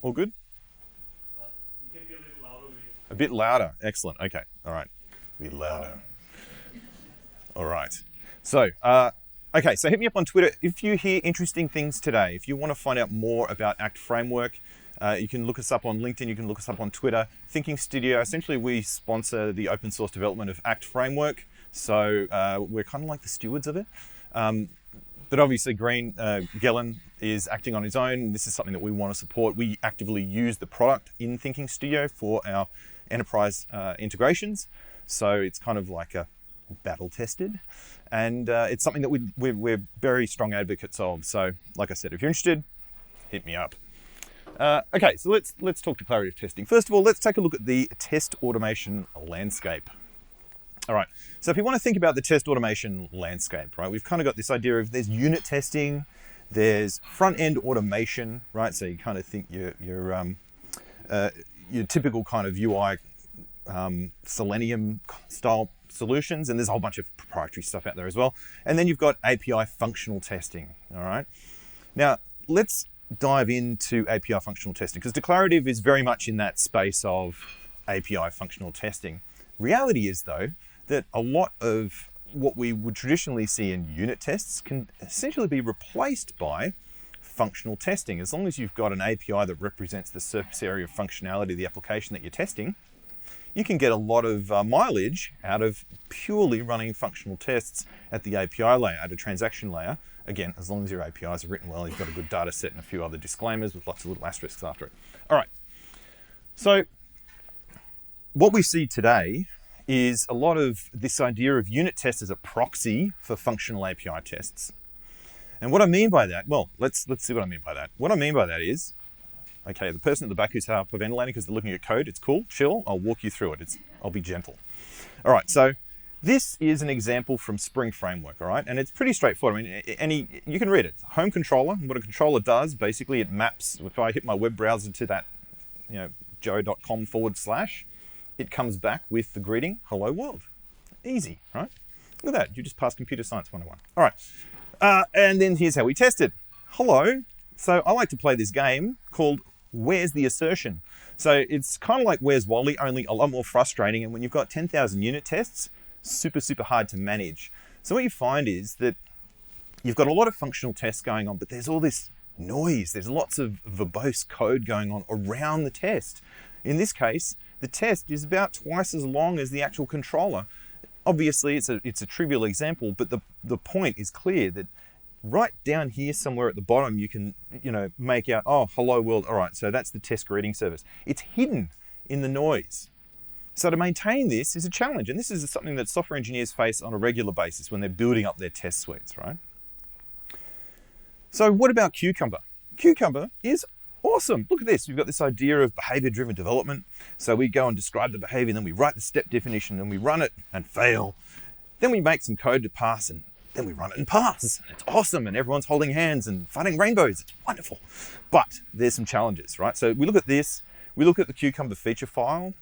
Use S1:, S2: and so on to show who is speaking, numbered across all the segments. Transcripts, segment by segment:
S1: All good?
S2: You can be a little louder.
S1: A bit louder. Excellent. Okay. All right. A bit louder. All right. So, okay, so hit me up on Twitter if you hear interesting things today. If you want to find out more about ActFramework, you can look us up on LinkedIn, you can look us up on Twitter. Thinking Studio, essentially we sponsor the open source development of ActFramework, so we're kind of like the stewards of it. But obviously Gelen is acting on his own. This is something that we want to support. We actively use the product in Thinking Studio for our enterprise integrations. So it's kind of like a battle tested, and it's something that we're very strong advocates of. So like I said, if you're interested, hit me up. Okay, so let's talk declarative testing. First of all, let's take a look at the test automation landscape. All right, so if you want to think about the test automation landscape, right, we've kind of got this idea of there's unit testing, there's front-end automation, right? So you kind of think your typical kind of UI Selenium style solutions, and there's a whole bunch of proprietary stuff out there as well. And then you've got API functional testing, all right? Now, let's dive into API functional testing, because declarative is very much in that space of API functional testing. Reality is, though, that a lot of what we would traditionally see in unit tests can essentially be replaced by functional testing. As long as you've got an API that represents the surface area of functionality of the application that you're testing, you can get a lot of mileage out of purely running functional tests at the API layer, at a transaction layer. Again, as long as your APIs are written well, you've got a good data set and a few other disclaimers with lots of little asterisks after it. All right, so what we see today is a lot of this idea of unit tests as a proxy for functional API tests. And what I mean by that, well, let's see what I mean by that. What I mean by that is, okay, the person at the back who's hyperventilating because they're looking at code, it's cool, chill, I'll walk you through it. I'll be gentle. All right, so this is an example from Spring Framework, all right? And it's pretty straightforward. I mean, you can read it. Home controller, what a controller does, basically it maps, if I hit my web browser to that, joe.com/, it comes back with the greeting, hello world. Easy, right? Look at that, you just passed Computer Science 101. All right, and then here's how we test it. Hello. So I like to play this game called Where's the Assertion? So it's kind of like Where's Wally, only a lot more frustrating. And when you've got 10,000 unit tests, super, super hard to manage. So what you find is that you've got a lot of functional tests going on, but there's all this noise. There's lots of verbose code going on around the test. In this case, the test is about twice as long as the actual controller. Obviously, it's a trivial example, but the point is clear that right down here somewhere at the bottom, you can, make out, oh, hello world. All right, so that's the test greeting service. It's hidden in the noise. So to maintain this is a challenge. And this is something that software engineers face on a regular basis when they're building up their test suites, right? So what about Cucumber? Cucumber is awesome. Look at this. We've got this idea of behavior-driven development. So we go and describe the behavior, then we write the step definition, and we run it and fail. Then we make some code to pass, and then we run it and pass. It's awesome, and everyone's holding hands and fighting rainbows. It's wonderful. But there's some challenges, right? So we look at this, we look at the Cucumber feature file,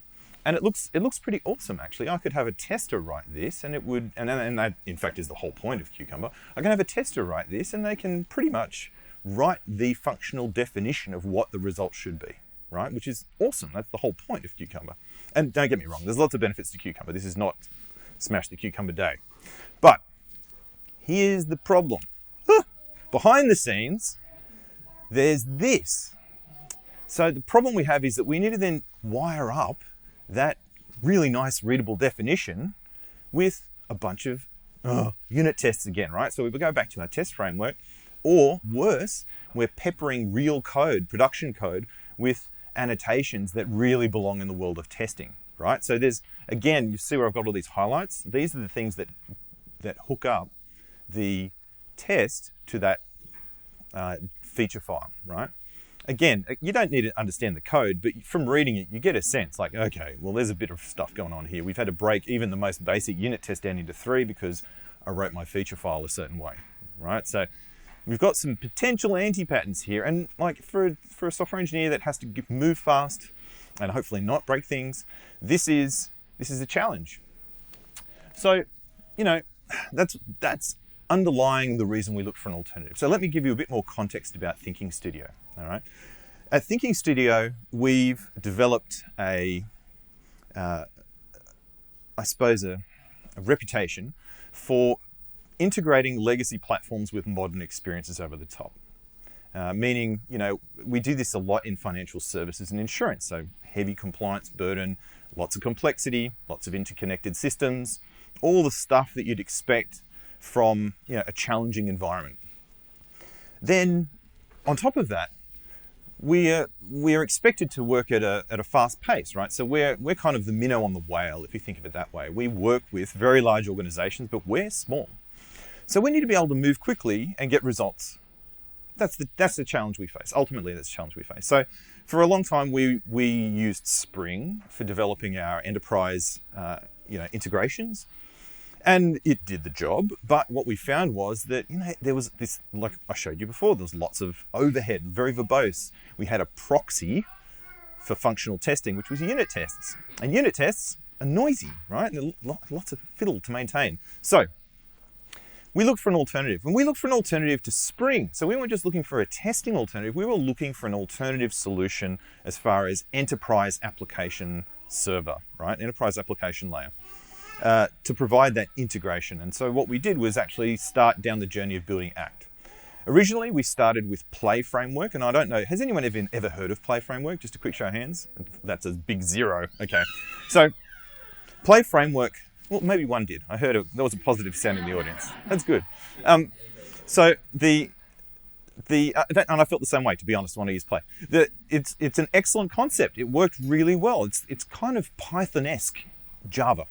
S1: and it looks pretty awesome, actually. I could have a tester write this, and it would, and that, in fact, is the whole point of Cucumber. I can have a tester write this, and they can pretty much write the functional definition of what the result should be, right? Which is awesome. That's the whole point of Cucumber. And don't get me wrong, there's lots of benefits to Cucumber. This is not smash the Cucumber day. But here's the problem. Behind the scenes, there's this. So the problem we have is that we need to then wire up that really nice readable definition with a bunch of unit tests again, right? So we go back to our test framework, or worse, we're peppering real code, production code, with annotations that really belong in the world of testing, right? So there's, again, you see where I've got all these highlights? These are the things that hook up the test to that feature file, right? Again, you don't need to understand the code, but from reading it, you get a sense like, okay, well, there's a bit of stuff going on here. We've had to break even the most basic unit test down into 3 because I wrote my feature file a certain way, right? So we've got some potential anti-patterns here. And like for a software engineer that has to move fast and hopefully not break things, this is a challenge. So, that's underlying the reason we look for an alternative. So let me give you a bit more context about Thinking Studio, all right? At Thinking Studio, we've developed a reputation for integrating legacy platforms with modern experiences over the top. Meaning, we do this a lot in financial services and insurance. So heavy compliance burden, lots of complexity, lots of interconnected systems, all the stuff that you'd expect from a challenging environment. Then, on top of that, we are expected to work at a fast pace, right? So we're kind of the minnow on the whale, if you think of it that way. We work with very large organizations, but we're small. So we need to be able to move quickly and get results. That's the challenge we face. Ultimately, that's the challenge we face. So for a long time, we used Spring for developing our enterprise integrations. And it did the job, but what we found was that there was this, like I showed you before, there was lots of overhead, very verbose. We had a proxy for functional testing, which was unit tests. And unit tests are noisy, right? And lots of fiddle to maintain. So we looked for an alternative, and we looked for an alternative to Spring. So we weren't just looking for a testing alternative, we were looking for an alternative solution as far as enterprise application server, right? Enterprise application layer. To provide that integration. And so what we did was actually start down the journey of building ACT. Originally, we started with ActFramework, and I don't know, has anyone ever heard of ActFramework? Just a quick show of hands. That's a big zero. Okay. So ActFramework, well, maybe one did. I heard there was a positive sound in the audience. That's good. And I felt the same way, to be honest, when I used Play. It's an excellent concept. It worked really well. It's kind of Python-esque Java.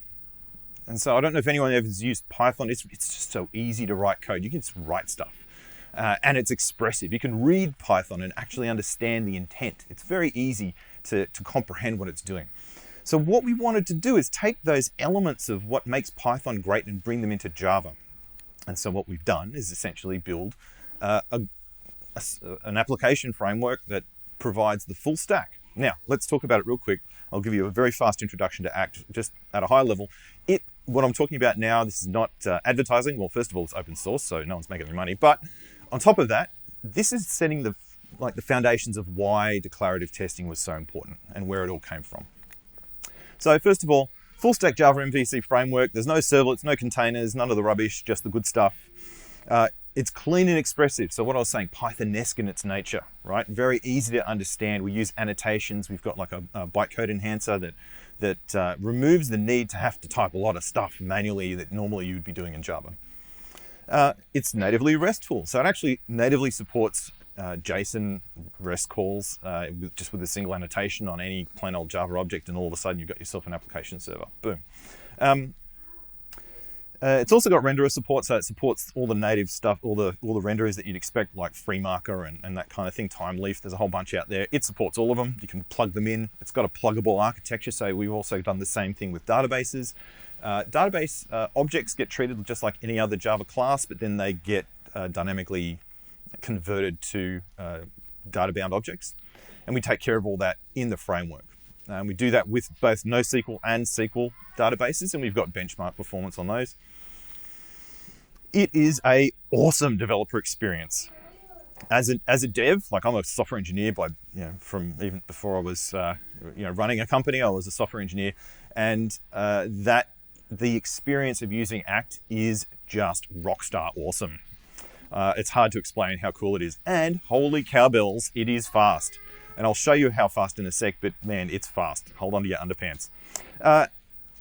S1: And so I don't know if anyone ever has used Python. It's just so easy to write code. You can just write stuff. And it's expressive. You can read Python and actually understand the intent. It's very easy to comprehend what it's doing. So what we wanted to do is take those elements of what makes Python great and bring them into Java. And so what we've done is essentially build an application framework that provides the full stack. Now, let's talk about it real quick. I'll give you a very fast introduction to ACT, just at a high level. What I'm talking about now, this is not advertising. Well, first of all, it's open source, so no one's making any money. But on top of that, this is setting the foundations of why declarative testing was so important and where it all came from. So first of all, full stack Java MVC framework. There's no servlets, no containers, none of the rubbish, just the good stuff. It's clean and expressive. So what I was saying, Python-esque in its nature, right? Very easy to understand. We use annotations. We've got like a bytecode enhancer that removes the need to have to type a lot of stuff manually that normally you would be doing in Java. It's natively RESTful. So it actually natively supports JSON REST calls just with a single annotation on any plain old Java object, and all of a sudden you've got yourself an application server. Boom. It's also got renderer support, so it supports all the native stuff, all the renderers that you'd expect, like FreeMarker and that kind of thing, Timeleaf. There's a whole bunch out there. It supports all of them. You can plug them in. It's got a pluggable architecture, so we've also done the same thing with databases. Database objects get treated just like any other Java class, but then they get dynamically converted to data-bound objects. And we take care of all that in the framework. We do that with both NoSQL and SQL databases, and we've got benchmark performance on those. It is an awesome developer experience. As a dev, like I'm a software engineer from even before I was running a company, I was a software engineer, and the experience of using ACT is just rockstar awesome. It's hard to explain how cool it is, and holy cowbells, it is fast. And I'll show you how fast in a sec, but man, it's fast. Hold on to your underpants.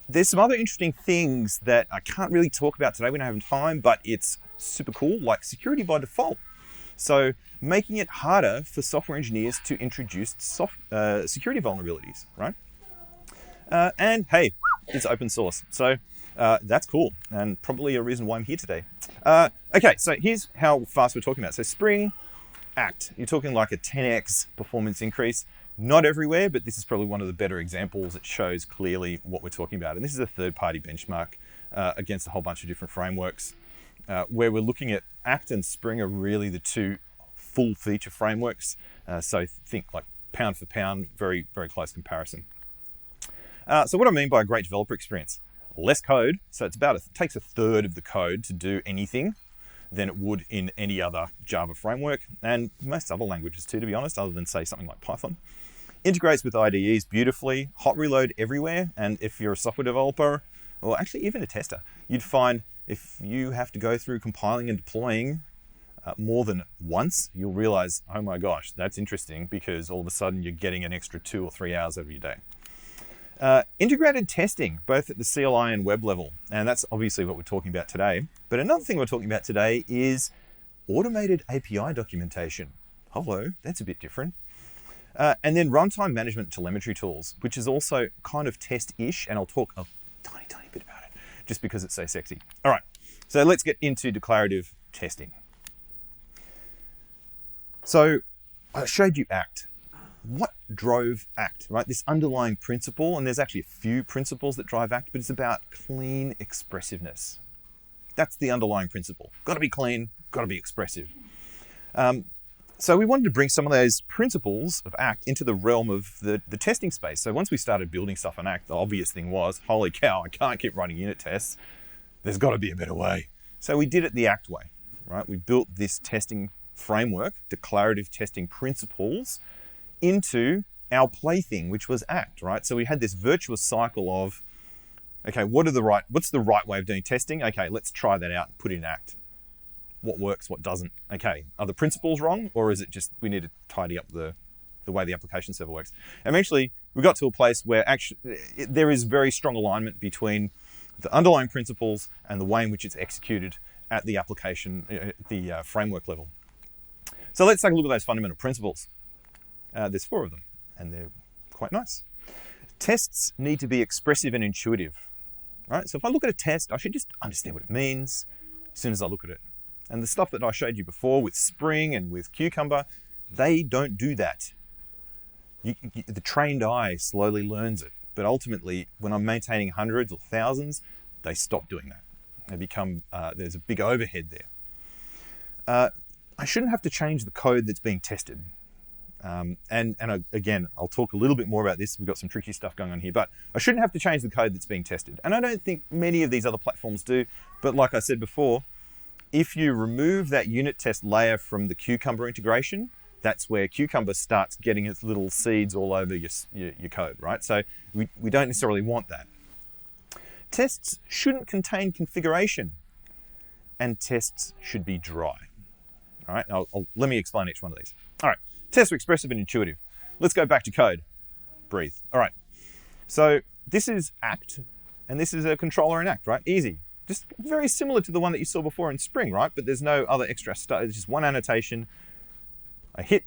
S1: There's some other interesting things that I can't really talk about today. We don't have time, but it's super cool, like security by default. So making it harder for software engineers to introduce security vulnerabilities, right? And hey, it's open source. So that's cool, and probably a reason why I'm here today. Okay, so here's how fast we're talking about. So Spring, ACT, you're talking like a 10x performance increase. Not everywhere, but this is probably one of the better examples that shows clearly what we're talking about. And this is a third-party benchmark against a whole bunch of different frameworks, where we're looking at ACT and Spring are really the two full feature frameworks. So think like pound for pound, very, very close comparison. So what I mean by a great developer experience, less code. So it takes a third of the code to do anything. than it would in any other Java framework, and most other languages too, to be honest, other than say something like Python. Integrates with IDEs beautifully, hot reload everywhere, and if you're a software developer, or actually even a tester, you'd find if you have to go through compiling and deploying more than once, you'll realize, oh my gosh, that's interesting, because all of a sudden you're getting an extra 2 or 3 hours every day. Integrated testing, both at the CLI and web level, and that's obviously what we're talking about today. But another thing we're talking about today is automated API documentation. Hello, that's a bit different. And then runtime management telemetry tools, which is also kind of test-ish, and I'll talk a tiny bit about it, just because it's so sexy. All right, so let's get into declarative testing. So I showed you ACT. What drove ACT, right? This underlying principle, and there's actually a few principles that drive ACT, but it's about clean expressiveness. That's the underlying principle. Got to be clean, got to be expressive. So we wanted to bring some of those principles of ACT into the realm of the testing space. So once we started building stuff in ACT, the obvious thing was, holy cow, I can't keep running unit tests. There's got to be a better way. So we did it the ACT way, right? We built this testing framework, declarative testing principles, into our plaything, which was ACT, right? So we had this virtuous cycle of, okay, what's the right way of doing testing? Okay, let's try that out and put it in ACT. What works, what doesn't? Okay, are the principles wrong, or is it just we need to tidy up the way the application server works? And eventually, we got to a place where actually there is very strong alignment between the underlying principles and the way in which it's executed at the application, the framework level. So let's take a look at those fundamental principles. There's 4 of them, and they're quite nice. Tests need to be expressive and intuitive, right? So if I look at a test, I should just understand what it means as soon as I look at it. And the stuff that I showed you before with Spring and with Cucumber, they don't do that. The trained eye slowly learns it, but ultimately, when I'm maintaining hundreds or thousands, they stop doing that. They become, there's a big overhead there. I shouldn't have to change the code that's being tested. Again, I'll talk a little bit more about this. We've got some tricky stuff going on here, but I shouldn't have to change the code that's being tested. And I don't think many of these other platforms do, but like I said before, if you remove that unit test layer from the Cucumber integration, that's where Cucumber starts getting its little seeds all over your code, right? So we don't necessarily want that. Tests shouldn't contain configuration, and tests should be dry. All right, let me explain each one of these. All right, tests are expressive and intuitive. Let's go back to code. Breathe. All right, so this is ACT, and this is a controller in ACT, right? Easy. Just very similar to the one that you saw before in Spring, right? But there's no other extra stuff. It's just one annotation. I hit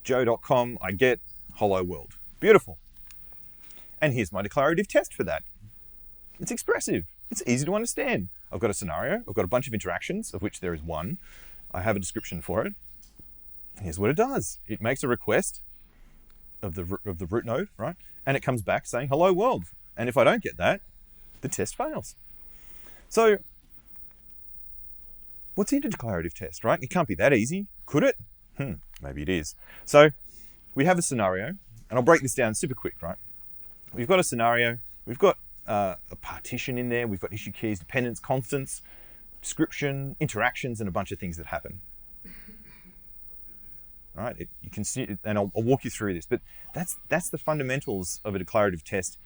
S1: joe.com, I get hello world. Beautiful. And here's my declarative test for that. It's expressive. It's easy to understand. I've got a scenario. I've got a bunch of interactions, of which there is one. I have a description for it. Here's what it does. It makes a request of the root node, right? And it comes back saying, hello world. And if I don't get that, the test fails. So what's in a declarative test, right? It can't be that easy, could it? Maybe it is. So we have a scenario, and I'll break this down super quick, right? We've got a scenario, we've got a partition in there, we've got issue keys, dependents, constants, description, interactions, and a bunch of things that happen. All right, you can see, and I'll walk you through this, but that's the fundamentals of a declarative test,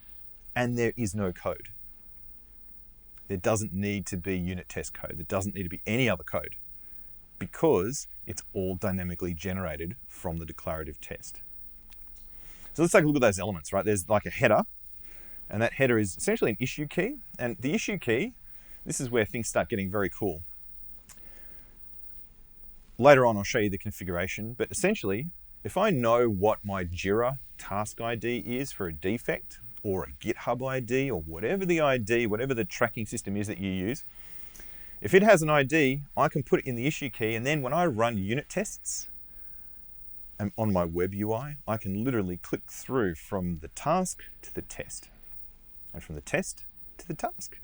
S1: and there is no code. There doesn't need to be unit test code. There doesn't need to be any other code, because it's all dynamically generated from the declarative test. So let's take a look at those elements, right? There's like a header, and that header is essentially an issue key. And the issue key, this is where things start getting very cool. Later on, I'll show you the configuration, but essentially, if I know what my Jira task ID is for a defect, or a GitHub ID, or whatever the ID, whatever the tracking system is that you use, if it has an ID, I can put it in the issue key, and then when I run unit tests on my web UI, I can literally click through from the task to the test, and from the test to the task.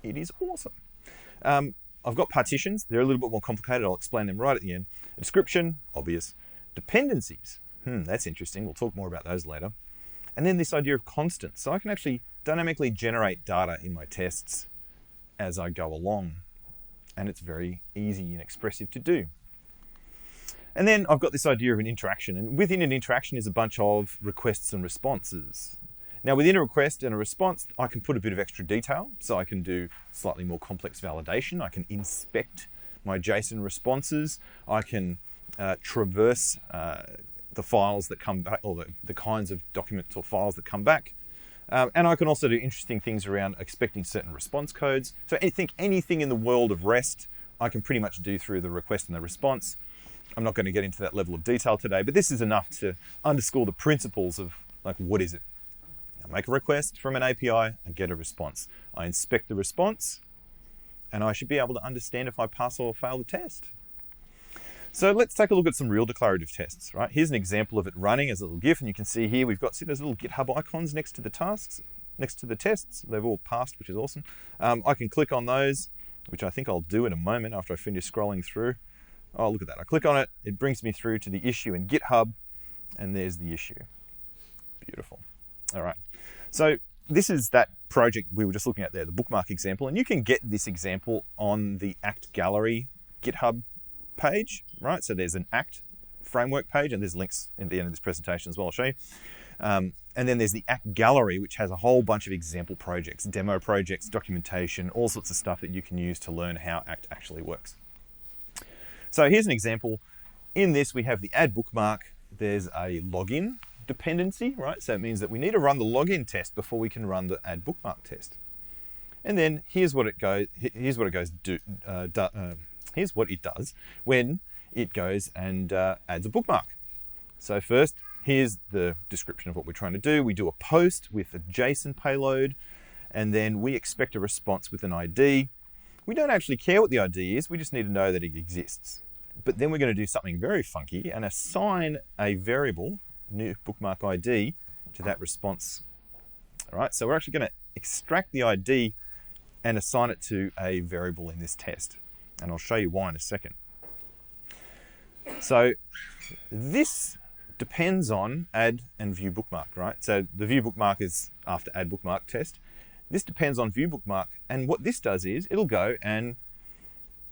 S1: It is awesome. I've got partitions. They're a little bit more complicated. I'll explain them right at the end. A description, obvious. Dependencies. That's interesting. We'll talk more about those later. And then this idea of constants. So I can actually dynamically generate data in my tests as I go along. and it's very easy and expressive to do. And then I've got this idea of an interaction, and within an interaction is a bunch of requests and responses. Now within a request and a response, I can put a bit of extra detail, so I can do slightly more complex validation. I can inspect my JSON responses. I can traverse the files that come back, or the kinds of documents or files that come back. And I can also do interesting things around expecting certain response codes. So I think anything in the world of REST, I can pretty much do through the request and the response. I'm not going to get into that level of detail today, but this is enough to underscore the principles of, like, what is it? I make a request from an API, I get a response. I inspect the response, and I should be able to understand if I pass or fail the test. So let's take a look at some real declarative tests, right? Here's an example of it running as a little GIF, and you can see here we've got, see those little GitHub icons next to the tasks, next to the tests. They've all passed, which is awesome. I can click on those, which I think I'll do in a moment after I finish scrolling through. Oh, look at that. I click on it, it brings me through to the issue in GitHub, and there's the issue. Beautiful. All right. So this is that project we were just looking at there, the bookmark example, and you can get this example on the Act Gallery GitHub page, right? So there's an ActFramework page, and there's links at the end of this presentation as well, I'll show you. And then there's the Act Gallery, which has a whole bunch of example projects, demo projects, documentation, all sorts of stuff that you can use to learn how Act actually works. So here's an example. In this, we have the add bookmark. There's a login dependency, right? So it means that we need to run the login test before we can run the add bookmark test. And then here's what it goes. Here's what it does when it goes and adds a bookmark. So first, here's the description of what we're trying to do. We do a post with a JSON payload, and then we expect a response with an ID. We don't actually care what the ID is. We just need to know that it exists. But then we're going to do something very funky and assign a variable, new bookmark ID, to that response. All right, so we're actually going to extract the ID and assign it to a variable in this test. And I'll show you why in a second. So this depends on add and view bookmark, right? So the view bookmark is after add bookmark test. This depends on view bookmark. And what this does is it'll go and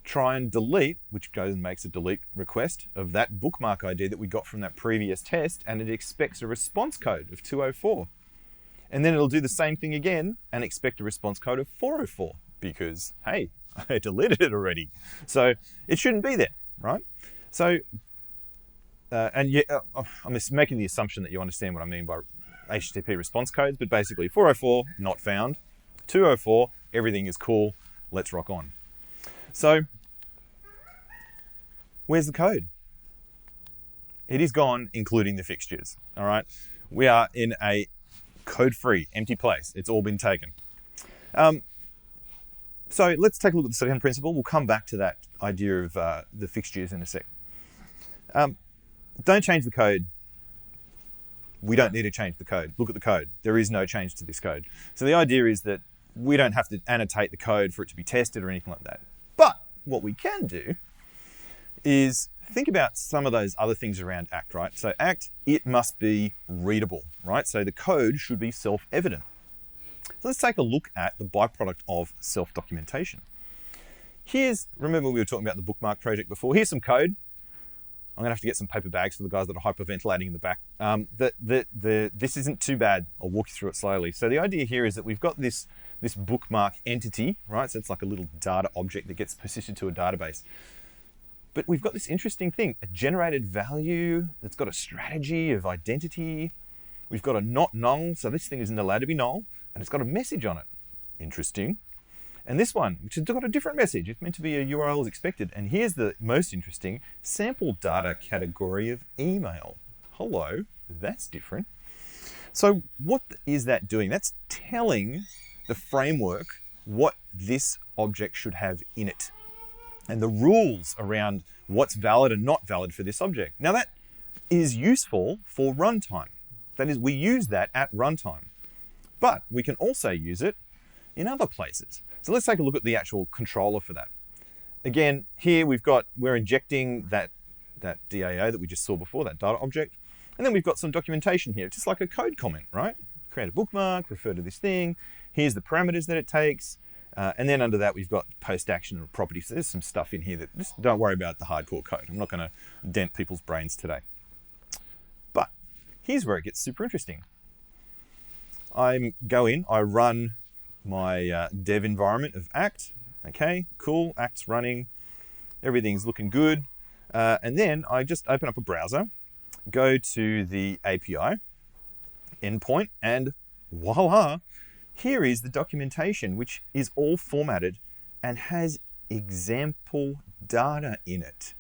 S1: try and delete, which goes and makes a delete request of that bookmark ID that we got from that previous test, and it expects a response code of 204. And then it'll do the same thing again and expect a response code of 404 because, hey, I deleted it already. So it shouldn't be there, right? So, I'm just making the assumption that you understand what I mean by HTTP response codes, but basically 404, not found. 204, everything is cool, let's rock on. So, where's the code? It is gone, including the fixtures, all right? We are in a code-free, empty place. It's all been taken. So let's take a look at the second principle. We'll come back to that idea of the fixtures in a sec. Don't change the code. We don't need to change the code. Look at the code. There is no change to this code. So the idea is that we don't have to annotate the code for it to be tested or anything like that. But what we can do is think about some of those other things around Act, right? So Act, it must be readable, right? So the code should be self-evident. So let's take a look at the byproduct of self-documentation. Remember we were talking about the bookmark project before. Here's some code. I'm gonna have to get some paper bags for the guys that are hyperventilating in the back. This isn't too bad. I'll walk you through it slowly. So the idea here is that we've got this bookmark entity, right? So it's like a little data object that gets persisted to a database. But we've got this interesting thing, a generated value that's got a strategy of identity. We've got a not null, so this thing isn't allowed to be null, and it's got a message on it. Interesting. And this one, which has got a different message. It's meant to be a URL as expected. And here's the most interesting, sample data category of email. Hello, that's different. So what is that doing? That's telling the framework what this object should have in it and the rules around what's valid and not valid for this object. Now that is useful for runtime. That is, we use that at runtime, but we can also use it in other places. So let's take a look at the actual controller for that. Again, here we're injecting that DAO that we just saw before, that data object. And then we've got some documentation here, just like a code comment, right? Create a bookmark, refer to this thing. Here's the parameters that it takes. And then under that, we've got post-action and properties. So there's some stuff in here that just don't worry about the hardcore code. I'm not going to dent people's brains today. But here's where it gets super interesting. I go in, I run my dev environment of Act. Okay, cool, Act's running. Everything's looking good. And then I just open up a browser, go to the API endpoint, and voila, here is the documentation, which is all formatted and has example data in it.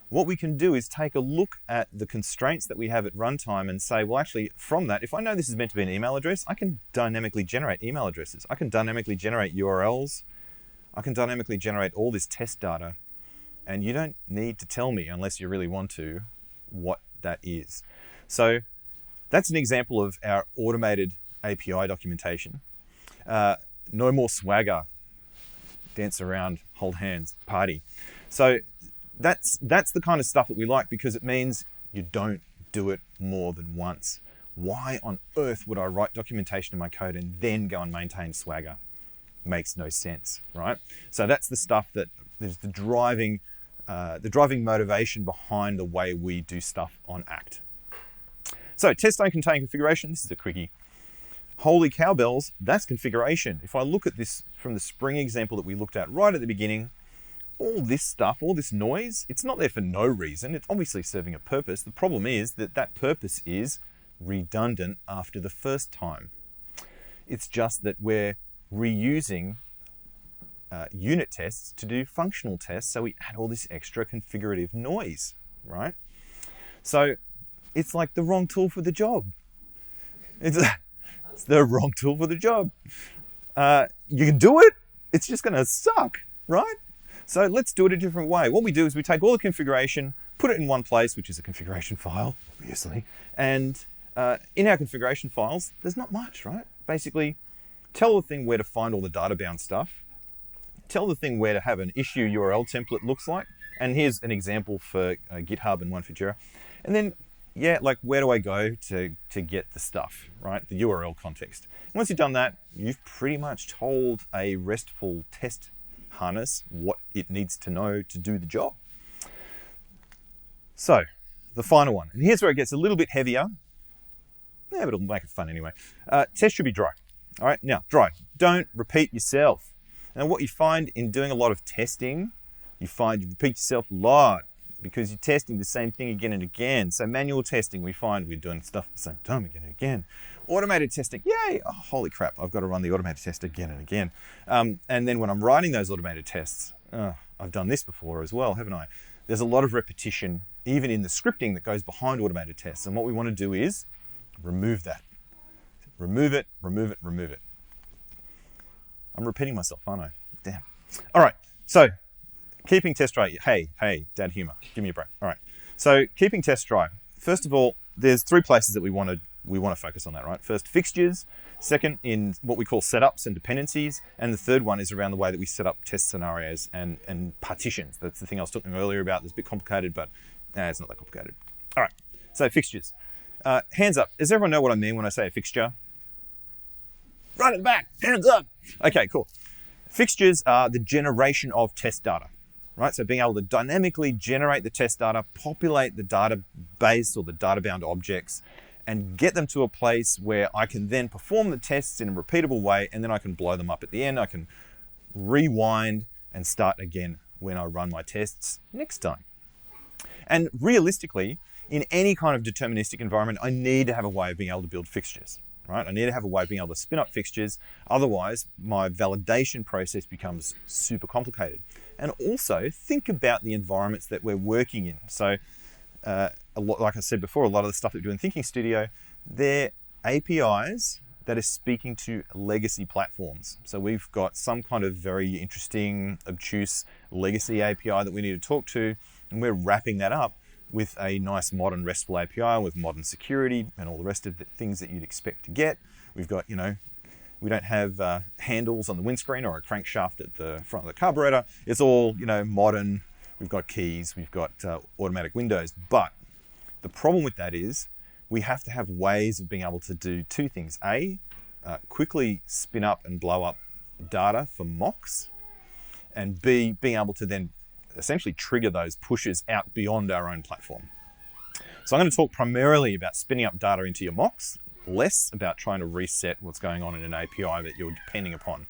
S1: What we can do is take a look at the constraints that we have at runtime and say, well, actually, from that, if I know this is meant to be an email address, I can dynamically generate email addresses. I can dynamically generate URLs. I can dynamically generate all this test data. And you don't need to tell me, unless you really want to, what that is. So that's an example of our automated API documentation. No more swagger, dance around, hold hands, party. So that's the kind of stuff that we like, because it means you don't do it more than once. Why on earth would I write documentation in my code and then go and maintain swagger? Makes no sense, right? So that's the stuff that is the driving motivation behind the way we do stuff on Act. So test don't contain configuration. This is a quickie. Holy cowbells, that's configuration. If I look at this from the Spring example that we looked at right at the beginning, all this stuff, all this noise, it's not there for no reason. It's obviously serving a purpose. The problem is that that purpose is redundant after the first time. It's just that we're reusing unit tests to do functional tests, so we add all this extra configurative noise, right? So it's like the wrong tool for the job. It's the wrong tool for the job. You can do it, it's just gonna suck, right? So let's do it a different way. What we do is we take all the configuration, put it in one place, which is a configuration file, obviously. And in our configuration files, there's not much, right? Basically, tell the thing where to find all the data-bound stuff. Tell the thing where to have an issue URL template looks like. And here's an example for GitHub and one for Jira. And then, yeah, like where do I go to get the stuff, right? The URL context. And once you've done that, you've pretty much told a RESTful test harness what it needs to know to do the job. So the final one, and here's where it gets a little bit heavier. Yeah, but it'll make it fun anyway. Test should be dry. All right, now dry. Don't repeat yourself. Now what you find in doing a lot of testing, you find you repeat yourself a lot because you're testing the same thing again and again. So manual testing, we find we're doing stuff at the same time again and again. Automated testing, yay, oh, holy crap, I've got to run the automated test again and again. And then when I'm writing those automated tests, I've done this before as well, haven't I? There's a lot of repetition, even in the scripting that goes behind automated tests. And what we want to do is remove that. Remove it, remove it, remove it. I'm repeating myself, aren't I? Damn. All right, so keeping test dry. Hey, dad humor, give me a break. All right, so keeping test dry. First of all, there's three places that we want to focus on that, right? First, fixtures. Second, in what we call setups and dependencies. And the third one is around the way that we set up test scenarios and partitions. That's the thing I was talking earlier about. That's a bit complicated, but it's not that complicated. All right, so fixtures. Hands up. Does everyone know what I mean when I say a fixture? Right at the back, hands up. Okay, cool. Fixtures are the generation of test data, right? So being able to dynamically generate the test data, populate the database or the data-bound objects, and get them to a place where I can then perform the tests in a repeatable way, and then I can blow them up at the end. I can rewind and start again when I run my tests next time. And realistically, in any kind of deterministic environment, I need to have a way of being able to build fixtures. Right? I need to have a way of being able to spin up fixtures. Otherwise, my validation process becomes super complicated. And also, think about the environments that we're working in. So, like I said before, a lot of the stuff that we do in Thinking Studio, they're APIs that are speaking to legacy platforms. So we've got some kind of very interesting, obtuse legacy API that we need to talk to, and we're wrapping that up with a nice modern RESTful API with modern security and all the rest of the things that you'd expect to get. We've got, we don't have handles on the windscreen or a crankshaft at the front of the carburetor. It's all, modern. We've got keys, we've got automatic windows. But the problem with that is we have to have ways of being able to do two things. A, quickly spin up and blow up data for mocks, and B, being able to then essentially trigger those pushes out beyond our own platform. So I'm going to talk primarily about spinning up data into your mocks, less about trying to reset what's going on in an API that you're depending upon,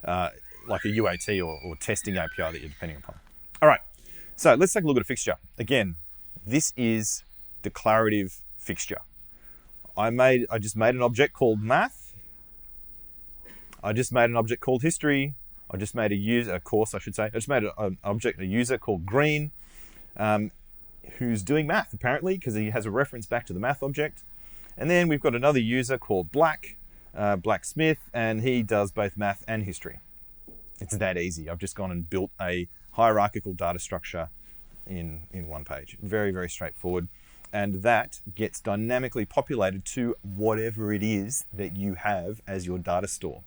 S1: like a UAT or testing API that you're depending upon. All right, so let's take a look at a fixture. Again, this is declarative fixture. I just made an object called math. I just made an object called history. I just made a user called green, who's doing math apparently because he has a reference back to the math object. And then we've got another user called black, blacksmith, and he does both math and history. It's that easy. I've just gone and built a hierarchical data structure in one page. Very, very straightforward. And that gets dynamically populated to whatever it is that you have as your data store.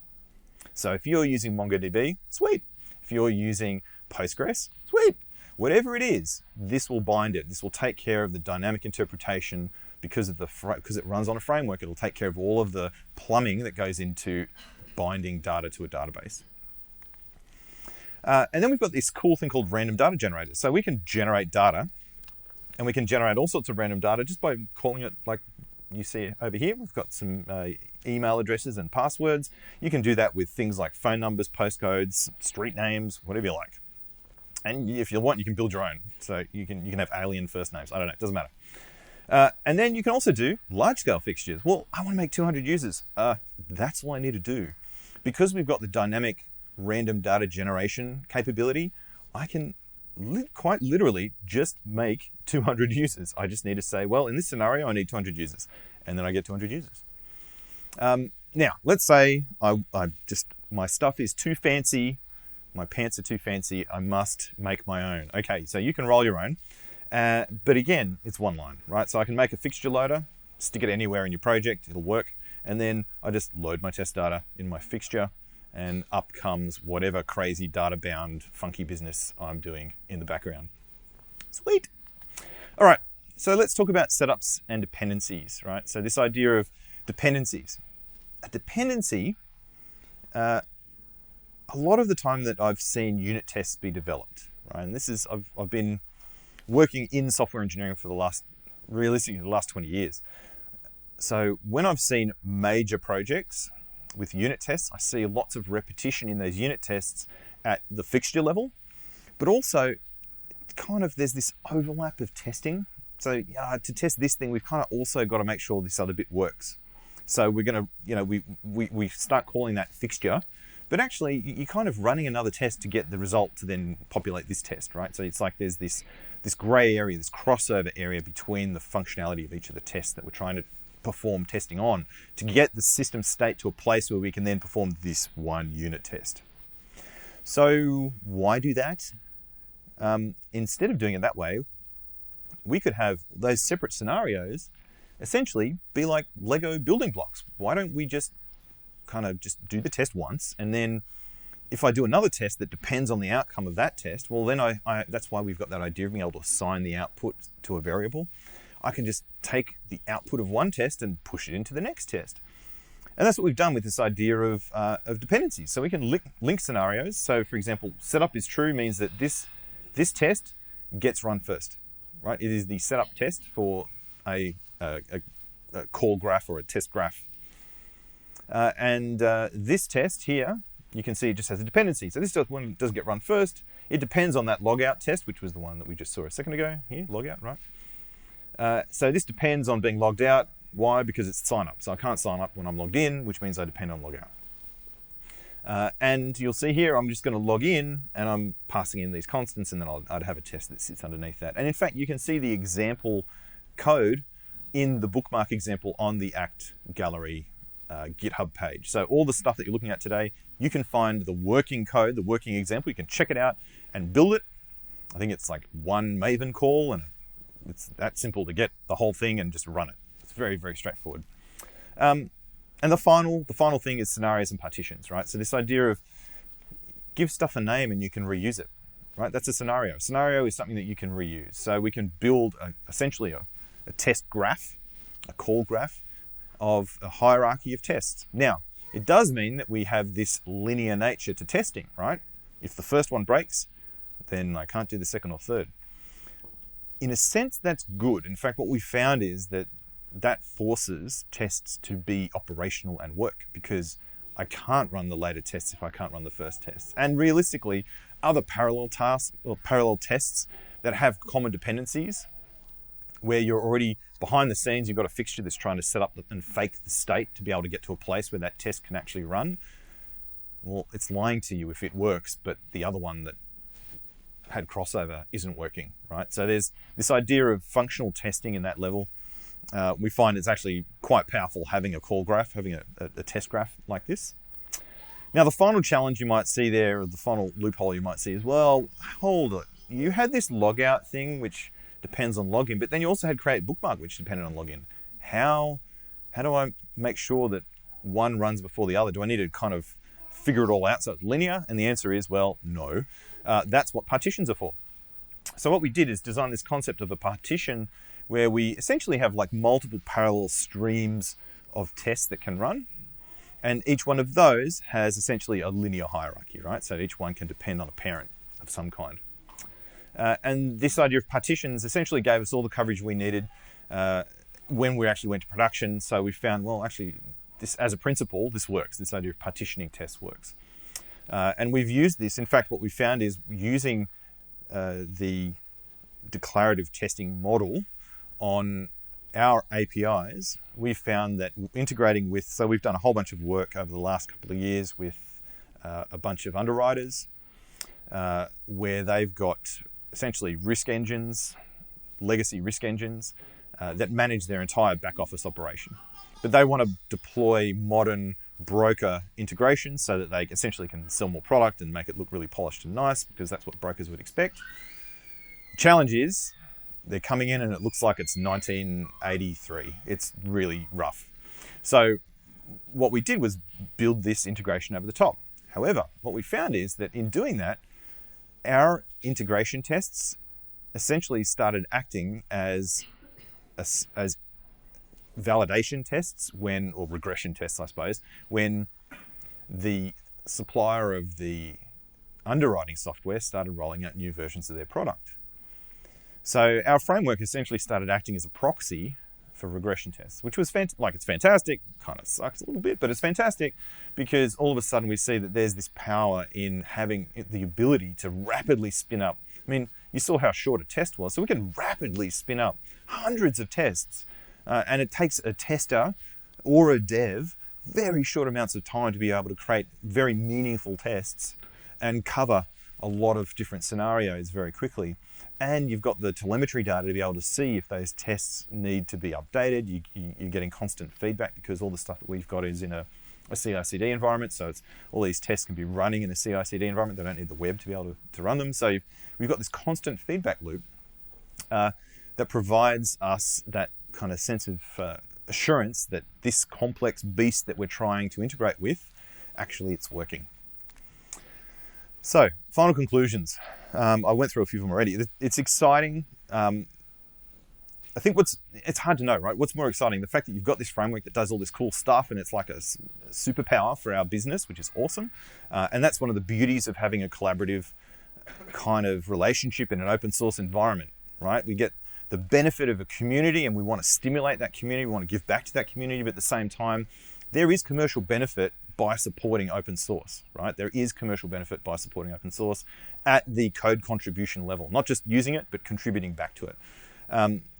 S1: So if you're using MongoDB, sweet. If you're using Postgres, sweet. Whatever it is, this will bind it. This will take care of the dynamic interpretation because it runs on a framework. It'll take care of all of the plumbing that goes into binding data to a database. And then we've got this cool thing called random data generators. So we can generate data, and we can generate all sorts of random data just by calling it like you see over here. We've got some email addresses and passwords. You can do that with things like phone numbers, postcodes, street names, whatever you like. And if you want, you can build your own. So you can have alien first names. I don't know, it doesn't matter. And then you can also do large-scale fixtures. Well, I want to make 200 users. That's all I need to do. Because we've got the dynamic random data generation capability, I can quite literally just make 200 users. I just need to say, well, in this scenario, I need 200 users. And then I get 200 users. Now, let's say my stuff is too fancy. My pants are too fancy. I must make my own. Okay, so you can roll your own. But again, it's one line, right? So I can make a fixture loader, stick it anywhere in your project, it'll work. And then I just load my test data in my fixture, and up comes whatever crazy data-bound funky business I'm doing in the background. Sweet. All right, so let's talk about setups and dependencies, right? So this idea of dependencies. A dependency, a lot of the time that I've seen unit tests be developed, right? And this is, I've been working in software engineering for the last 20 years. So when I've seen major projects with unit tests, I see lots of repetition in those unit tests at the fixture level, but also there's this overlap of testing. So to test this thing, we've kind of also got to make sure this other bit works. So we're going to, we start calling that fixture, but actually you're kind of running another test to get the result to then populate this test, right? So it's like there's this gray area, this crossover area between the functionality of each of the tests that we're trying to perform testing on to get the system state to a place where we can then perform this one unit test. So why do that? Instead of doing it that way, we could have those separate scenarios essentially be like Lego building blocks. Why don't we just do the test once, and then if I do another test that depends on the outcome of that test, well then that's why we've got that idea of being able to assign the output to a variable. I can just take the output of one test and push it into the next test. And that's what we've done with this idea of dependencies. So we can link scenarios. So for example, setup is true means that this test gets run first, right? It is the setup test for a call graph or a test graph. And this test here, you can see it just has a dependency. So this one does get run first. It depends on that logout test, which was the one that we just saw a second ago here, logout, right? So this depends on being logged out. Why? Because it's sign up. So I can't sign up when I'm logged in, which means I depend on logout. And you'll see here, I'm just going to log in and I'm passing in these constants, and then I'd have a test that sits underneath that. And in fact, you can see the example code in the bookmark example on the Act Gallery GitHub page. So all the stuff that you're looking at today, you can find the working code, the working example. You can check it out and build it. I think it's like one Maven call, and it's that simple to get the whole thing and just run it. It's very, very straightforward. And the final thing is scenarios and partitions, right? So this idea of give stuff a name and you can reuse it, right? That's a scenario. Scenario is something that you can reuse. So we can build essentially a test graph, a call graph of a hierarchy of tests. Now, it does mean that we have this linear nature to testing, right? If the first one breaks, then I can't do the second or third. In a sense, that's good. In fact, what we found is that that forces tests to be operational and work, because I can't run the later tests if I can't run the first tests. And realistically, other parallel tasks or parallel tests that have common dependencies, where you're already behind the scenes, you've got a fixture that's trying to set up and fake the state to be able to get to a place where that test can actually run. Well, it's lying to you if it works, but the other one that had crossover isn't working, right? So there's this idea of functional testing in that level. We find it's actually quite powerful having a call graph, having a test graph like this. Now, the final challenge you might see there, or the final loophole you might see is, well, hold it. You had this logout thing, which depends on login, but then you also had create bookmark, which depended on login. How do I make sure that one runs before the other? Do I need to kind of figure it all out so it's linear? And the answer is, well, no. That's what partitions are for. So what we did is design this concept of a partition where we essentially have like multiple parallel streams of tests that can run. And each one of those has essentially a linear hierarchy, right? So each one can depend on a parent of some kind. And this idea of partitions essentially gave us all the coverage we needed when we actually went to production. So we found, well, actually, this as a principle, this works. This idea of partitioning tests works. And we've used this. In fact, what we found is using the declarative testing model on our APIs, we've found that integrating with, so we've done a whole bunch of work over the last couple of years with a bunch of underwriters where they've got essentially risk engines, legacy risk engines that manage their entire back office operation. But they want to deploy modern broker integrations so that they essentially can sell more product and make it look really polished and nice, because that's what brokers would expect. The challenge is they're coming in and it looks like it's 1983. It's really rough. So what we did was build this integration over the top. However, what we found is that in doing that, our integration tests essentially started acting as validation tests or regression tests, I suppose, when the supplier of the underwriting software started rolling out new versions of their product. So our framework essentially started acting as a proxy for regression tests, which was it's fantastic, kind of sucks a little bit, but it's fantastic because all of a sudden we see that there's this power in having the ability to rapidly spin up. I mean, you saw how short a test was, so we can rapidly spin up hundreds of tests, and it takes a tester or a dev very short amounts of time to be able to create very meaningful tests and cover a lot of different scenarios very quickly. And you've got the telemetry data to be able to see if those tests need to be updated. You're getting constant feedback because all the stuff that we've got is in a CI/CD environment. So all these tests can be running in a CI/CD environment. They don't need the web to be able to run them. So we've got this constant feedback loop that provides us that kind of sense of assurance that this complex beast that we're trying to integrate with, actually it's working. So, final conclusions. I went through a few of them already. It's exciting. I think it's hard to know, right? What's more exciting? The fact that you've got this framework that does all this cool stuff and it's like a superpower for our business, which is awesome. And that's one of the beauties of having a collaborative kind of relationship in an open source environment, right? We get the benefit of a community and we want to stimulate that community. We want to give back to that community, but at the same time, there is commercial benefit by supporting open source, right? There is commercial benefit by supporting open source at the code contribution level, not just using it, but contributing back to it.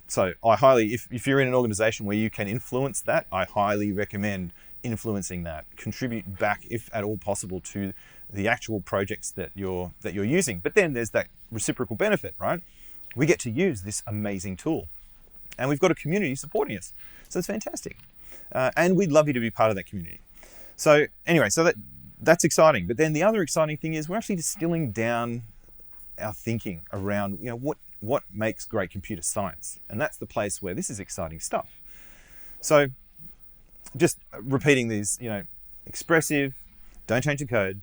S1: So I highly, if you're in an organization where you can influence that, I highly recommend influencing that. Contribute back, if at all possible, to the actual projects that you're using. But then there's that reciprocal benefit, right? We get to use this amazing tool. And we've got a community supporting us. So it's fantastic. And we'd love you to be part of that community. So anyway, that's exciting. But then the other exciting thing is we're actually distilling down our thinking around, what makes great computer science. And that's the place where this is exciting stuff. So just repeating these, expressive, don't change the code,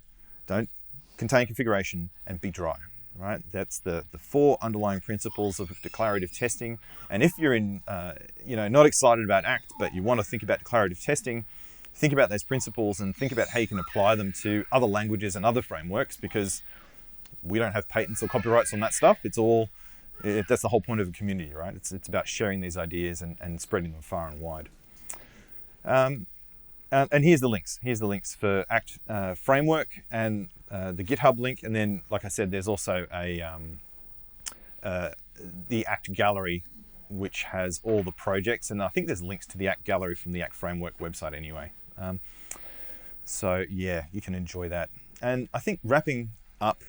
S1: don't contain configuration, and be dry, right? That's the four underlying principles of declarative testing. And if you're not excited about ACT, but you want to think about declarative testing, think about those principles and think about how you can apply them to other languages and other frameworks, because we don't have patents or copyrights on that stuff. It's all, that's the whole point of a community, right? It's about sharing these ideas and spreading them far and wide. And here's the links. Here's the links for ActFramework and the GitHub link. And then, like I said, there's also the Act Gallery, which has all the projects. And I think there's links to the Act Gallery from the ActFramework website anyway. So yeah, you can enjoy that. And I think wrapping up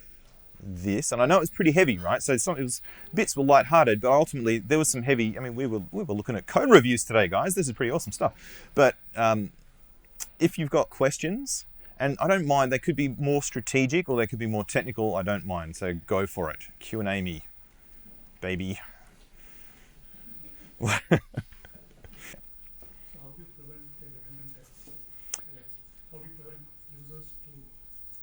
S1: this, and I know it was pretty heavy, right? So bits were lighthearted, but ultimately there was some heavy. I mean, we were looking at code reviews today, guys. This is pretty awesome stuff. But if you've got questions, and I don't mind, they could be more strategic or they could be more technical. I don't mind. So go for it. Q&A me, baby.
S2: So how do you prevent the redundant tests? Like, how do you prevent users to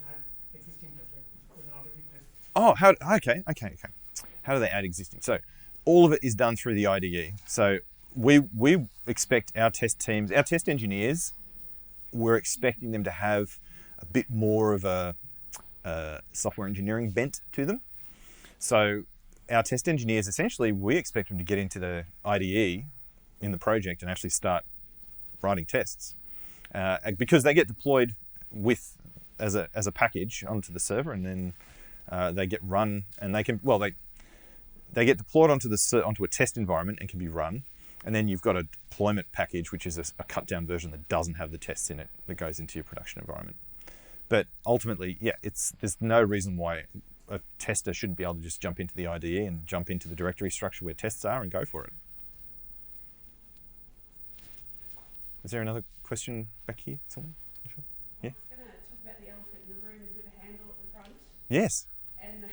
S2: add existing tests? Like, if there's already test.
S1: Oh, okay. How do they add existing? So all of it is done through the IDE. So we expect our test teams, our test engineers, we're expecting them to have a bit more of a software engineering bent to them. So our test engineers, essentially, we expect them to get into the IDE in the project and actually start writing tests, because they get deployed as a package onto the server, and then they get run, and they get deployed onto a test environment and can be run. And then you've got a deployment package, which is a cut down version that doesn't have the tests in it, that goes into your production environment. But ultimately, yeah, there's no reason why a tester shouldn't be able to just jump into the IDE and jump into the directory structure where tests are and go for it. Is there another question back here? Someone? Sure. Yeah.
S3: I was going to talk about the elephant in the room with the handle at the front.
S1: Yes.
S3: And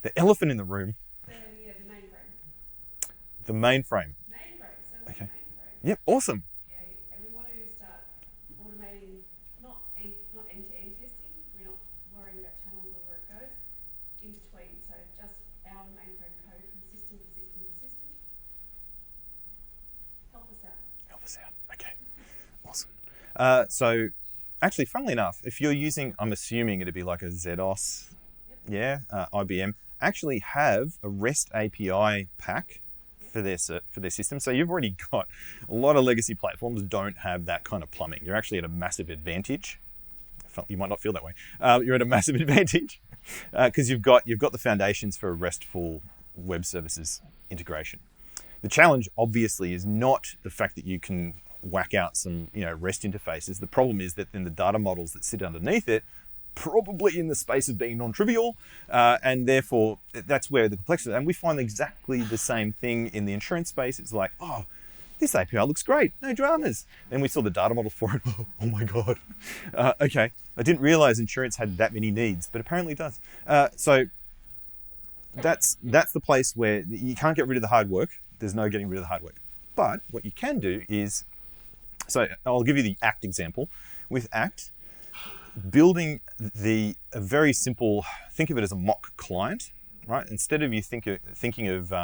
S1: the elephant in the room.
S3: The mainframe.
S1: The mainframe.
S3: Mainframe. So
S1: Okay.
S3: mainframe.
S1: Yep. Awesome.
S3: Yeah, and we want to start automating not end-to-end testing. We're not worrying about channels or where it goes. In between, so just our mainframe code from system to system to system. Help us out.
S1: Help us out. Okay. Awesome. So actually, funnily enough, if you're using, I'm assuming it'd be like a ZOS,
S3: Yep.
S1: IBM, actually have a REST API pack for their system. So you've already got a lot of legacy platforms don't have that kind of plumbing. You're actually at a massive advantage. You might not feel that way. You're at a massive advantage because you've got the foundations for a RESTful web services integration. The challenge, obviously, is not the fact that you can whack out some REST interfaces. The problem is that then the data models that sit underneath it, probably in the space of being non-trivial, and therefore that's where the complexity. And we find exactly the same thing in the insurance space. It's like, oh, this API looks great, no dramas. Then we saw the data model for it. Oh my god. Okay, I didn't realize insurance had that many needs, but apparently it does. So that's the place where you can't get rid of the hard work. There's no getting rid of the hard work. But what you can do is, so I'll give you the Act example. With Act, building a very simple, think of it as a mock client, right? Instead of you thinking of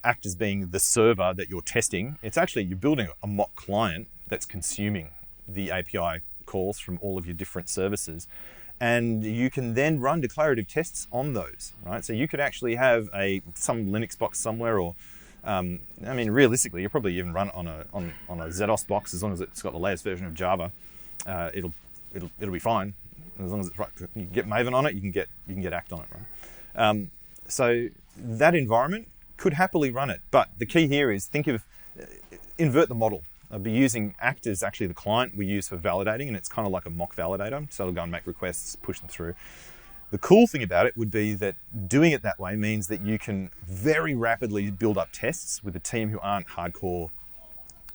S1: Act as being the server that you're testing, it's actually you're building a mock client that's consuming the API calls from all of your different services. And you can then run declarative tests on those, right? So you could actually have some Linux box somewhere, or realistically, you probably even run it on a ZOS box, as long as it's got the latest version of Java. It'll be fine, as long as it's right. You can get Maven on it, you can get Act on it, right? So that environment could happily run it, but the key here is invert the model. I'll be using Act as actually the client we use for validating, and it's kind of like a mock validator, so it'll go and make requests, push them through. The cool thing about it would be that doing it that way means that you can very rapidly build up tests with a team who aren't hardcore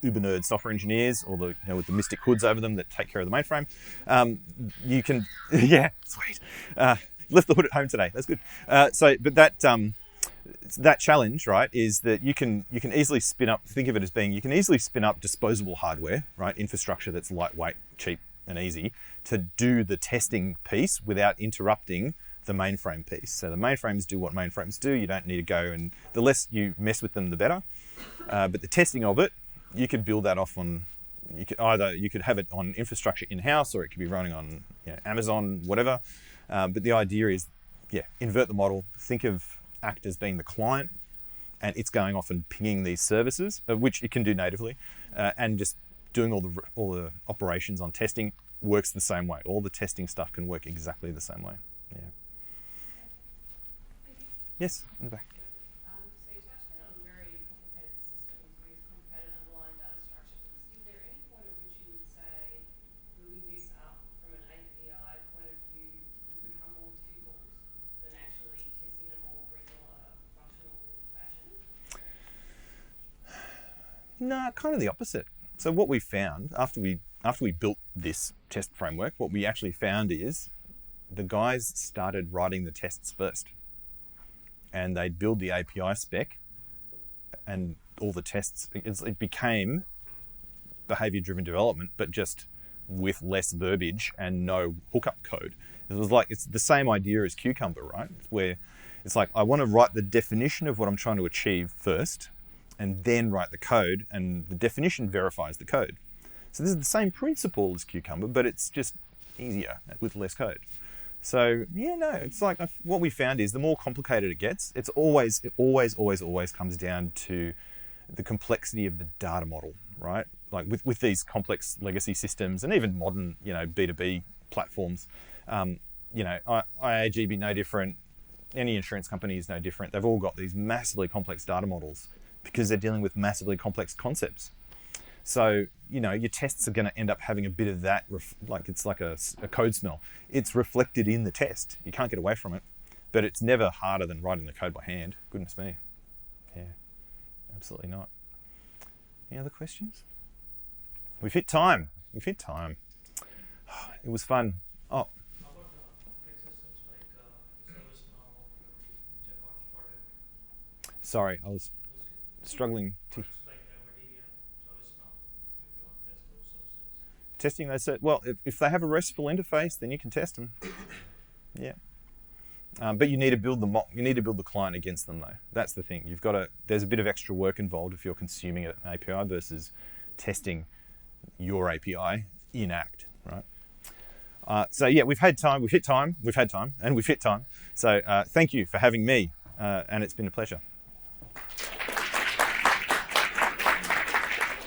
S1: uber nerd software engineers, or with the mystic hoods over them that take care of the mainframe. You can, yeah, sweet. Left the hood at home today. That's good. That challenge, right, is that you can easily spin up. Think of it as being you can easily spin up disposable hardware, right, infrastructure that's lightweight, cheap, and easy to do the testing piece without interrupting the mainframe piece. So the mainframes do what mainframes do. You don't need to go, and the less you mess with them, the better. But the testing of it, you could build that off on you could have it on infrastructure in-house, or it could be running on Amazon, whatever. But the idea is, invert the model. Think of Act as being the client, and it's going off and pinging these services, which it can do natively, and just doing all the operations on testing works the same way. All the testing stuff can work exactly the same way. Yeah. Yes, in the back.
S3: So you touched on very complicated systems with complicated underlying data structures. Is there any point at which you would say building this up from an API point of view would become more difficult than actually testing in a more regular functional fashion?
S1: No, kind of the opposite. So what we found after we built this test framework, what we actually found is the guys started writing the tests first. And they'd build the API spec and all the tests. It became behavior-driven development, but just with less verbiage and no hookup code. It's the same idea as Cucumber, right? Where it's like, I want to write the definition of what I'm trying to achieve first, and then write the code, and the definition verifies the code. So this is the same principle as Cucumber, but it's just easier with less code. So it's like what we found is the more complicated it gets, it always comes down to the complexity of the data model, right? Like with these complex legacy systems and even modern, B2B platforms, IAG be no different. Any insurance company is no different. They've all got these massively complex data models because they're dealing with massively complex concepts. So, your tests are going to end up having a bit of that, it's like a code smell. It's reflected in the test. You can't get away from it, but it's never harder than writing the code by hand. Goodness me. Yeah, absolutely not. Any other questions? We've hit time. It was fun. Oh.
S2: How about complex systems like ServiceNow, which accounts product?
S1: Sorry, I was struggling to... Testing those, well, if they have a RESTful interface, then you can test them. Yeah, but you need to build the client against them, though. That's the thing. There's a bit of extra work involved if you're consuming an API versus testing your API in Act, right? So yeah, we've hit time. So thank you for having me, and it's been a pleasure.